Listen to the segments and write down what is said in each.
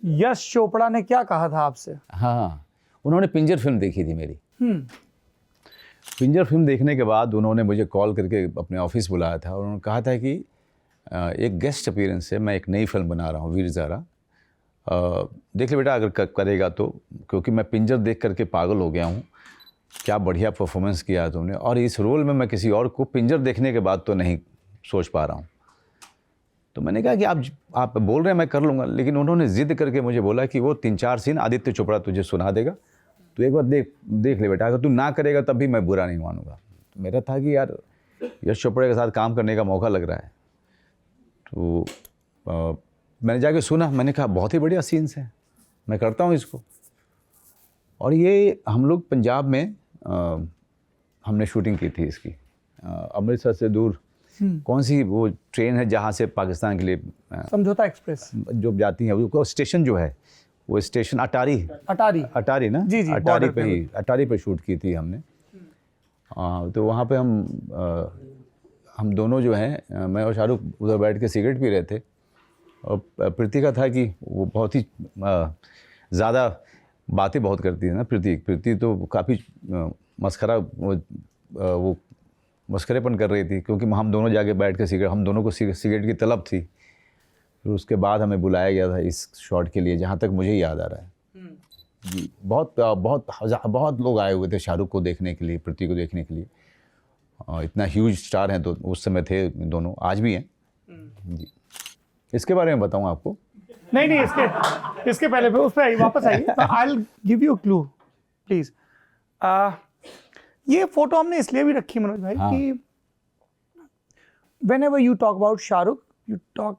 यश चोपड़ा ने क्या कहा था आपसे? हाँ, उन्होंने पिंजर फिल्म देखी थी मेरी। पिंजर फिल्म देखने के बाद उन्होंने मुझे कॉल करके अपने ऑफिस बुलाया था और उन्होंने कहा था कि एक गेस्ट अपीयरेंस है, मैं एक नई फिल्म बना रहा हूँ वीर ज़ारा, देख ले बेटा अगर करेगा तो, क्योंकि मैं पिंजर देख करके पागल हो गया हूँ, क्या बढ़िया परफॉर्मेंस किया है तुमने, और इस रोल में मैं किसी और को पिंजर देखने के बाद तो नहीं सोच पा रहा हूँ। तो मैंने कहा कि आप बोल रहे हैं मैं कर लूँगा, लेकिन उन्होंने ज़िद करके मुझे बोला कि वो 3-4 सीन आदित्य चोपड़ा तुझे सुना देगा, तो एक बार देख ले बेटा, अगर तू ना करेगा तब भी मैं बुरा नहीं मानूंगा। तो मेरा था कि यार यश चोपड़ा के साथ काम करने का मौका लग रहा है, तो मैंने जाके सुना, मैंने कहा बहुत ही बढ़िया सीन्स हैं, मैं करता हूँ इसको। और ये हम लोग पंजाब में हमने शूटिंग की थी इसकी, अमृतसर से दूर कौन सी वो ट्रेन है जहाँ से पाकिस्तान के लिए समझौता एक्सप्रेस जो जाती है, वो स्टेशन जो है, वो स्टेशन अटारी ना जी, अटारी पे शूट की थी हमने। तो वहाँ पे हम दोनों जो हैं, मैं और शाहरुख उधर बैठ के सिगरेट पी रहे थे, और प्रीतिका था कि वो बहुत ही ज़्यादा बातें बहुत करती है ना। प्रीति तो काफ़ी मस्खरा वो मस्करेपन कर रही थी, क्योंकि हम दोनों जाके बैठ के सिगरेट, हम दोनों को सिगरेट की तलब थी। फिर उसके बाद हमें बुलाया गया था इस शॉट के लिए, जहाँ तक मुझे याद आ रहा है जी। बहुत लोग आए हुए थे शाहरुख को देखने के लिए, प्रीति को देखने के लिए, इतना ह्यूज स्टार हैं तो उस समय थे दोनों, आज भी हैं जी। इसके बारे में बताऊँ आपको? नहीं, इसके पहले पे उस पर वापस आइए। I will give you clue please. ये फोटो हमने इसलिए भी रखी मनोज भाई कि whenever you talk about Shahrukh, you talk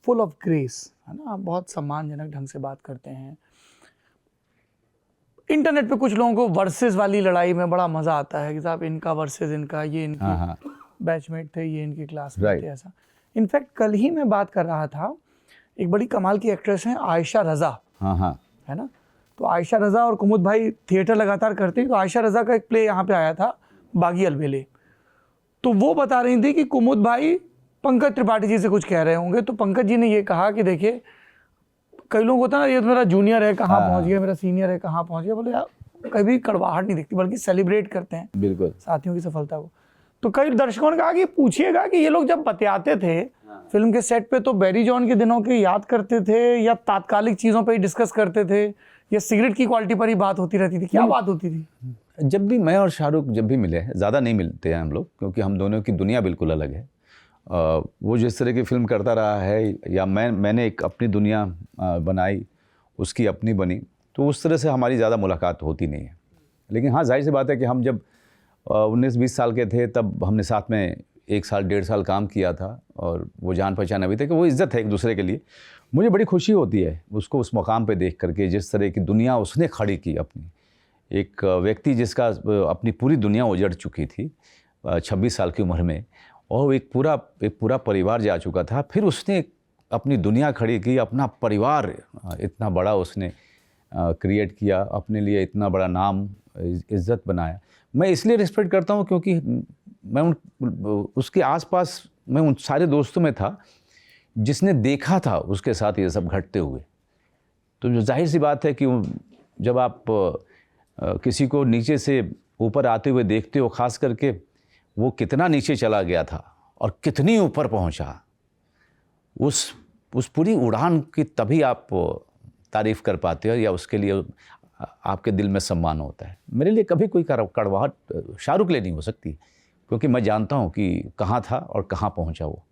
full of grace, है ना, आप बहुत सम्मानजनक ढंग से बात करते हैं। इंटरनेट पे कुछ लोगों को वर्सेस वाली लड़ाई में बड़ा मजा आता है कि साहब इनका वर्सेस इनका, ये इनके बैचमेट थे, ये इनकी क्लासमेट थे, ऐसा। इनफैक्ट कल ही मैं बात कर रहा था, एक बड़ी कमाल की एक्ट्रेस हैं आयशा रजा, है ना, तो आयशा रजा और कुमुद भाई थिएटर लगातार करते हैं, तो आयशा रजा का एक प्ले यहाँ पे आया था, बागी अलबेले, तो वो बता रही थी कि कुमुद भाई पंकज त्रिपाठी जी से कुछ कह रहे होंगे, तो पंकज जी ने ये कहा कि देखिए कई लोग होता है ना, ये तो मेरा जूनियर है कहाँ पहुँच गया, मेरा सीनियर है कहाँ पहुँच गया, बोले यार कभी कड़वाहट नहीं दिखती, बल्कि सेलिब्रेट करते हैं बिल्कुल साथियों की सफलता को। तो कई दर्शकों ने कहा कि पूछिएगा कि ये लोग जब बतियाते थे फिल्म के सेट पे, तो बैरी जॉन के दिनों की याद करते थे या तात्कालिक चीज़ों पे ही डिस्कस करते थे, या सिगरेट की क्वालिटी पर ही बात होती रहती थी, क्या बात होती थी? जब भी मैं और शाहरुख जब भी मिले, ज़्यादा नहीं मिलते हैं हम लोग, क्योंकि हम दोनों की दुनिया बिल्कुल अलग है। वो जिस तरह की फिल्म करता रहा है, या मैंने एक अपनी दुनिया बनाई, उसकी अपनी बनी, तो उस तरह से हमारी ज़्यादा मुलाकात होती नहीं है। लेकिन हाँ, जाहिर सी बात है कि हम जब 19-20 साल के थे, तब हमने साथ में 1 साल 1.5 साल काम किया था, और वो जान पहचान अभी तक, वो इज़्ज़त है एक दूसरे के लिए। मुझे बड़ी खुशी होती है उसको उस मुकाम पे देख करके, जिस तरह की दुनिया उसने खड़ी की अपनी, एक व्यक्ति जिसका अपनी पूरी दुनिया उजड़ चुकी थी 26 साल की उम्र में, और एक पूरा परिवार जा चुका था, फिर उसने अपनी दुनिया खड़ी की, अपना परिवार इतना बड़ा उसने क्रिएट किया, अपने लिए इतना बड़ा नाम इज़्ज़त बनाया। मैं इसलिए रिस्पेक्ट करता हूँ क्योंकि मैं उसके आसपास, मैं उन सारे दोस्तों में था जिसने देखा था उसके साथ ये सब घटते हुए। तो जो जाहिर सी बात है कि जब आप किसी को नीचे से ऊपर आते हुए देखते हो, ख़ास करके वो कितना नीचे चला गया था और कितनी ऊपर पहुंचा, उस पूरी उड़ान की तभी आप तारीफ़ कर पाते हो, या उसके लिए आपके दिल में सम्मान होता है। मेरे लिए कभी कोई कड़वाहट शाहरुख के लिए नहीं हो सकती, क्योंकि मैं जानता हूं कि कहां था और कहां पहुंचा वो।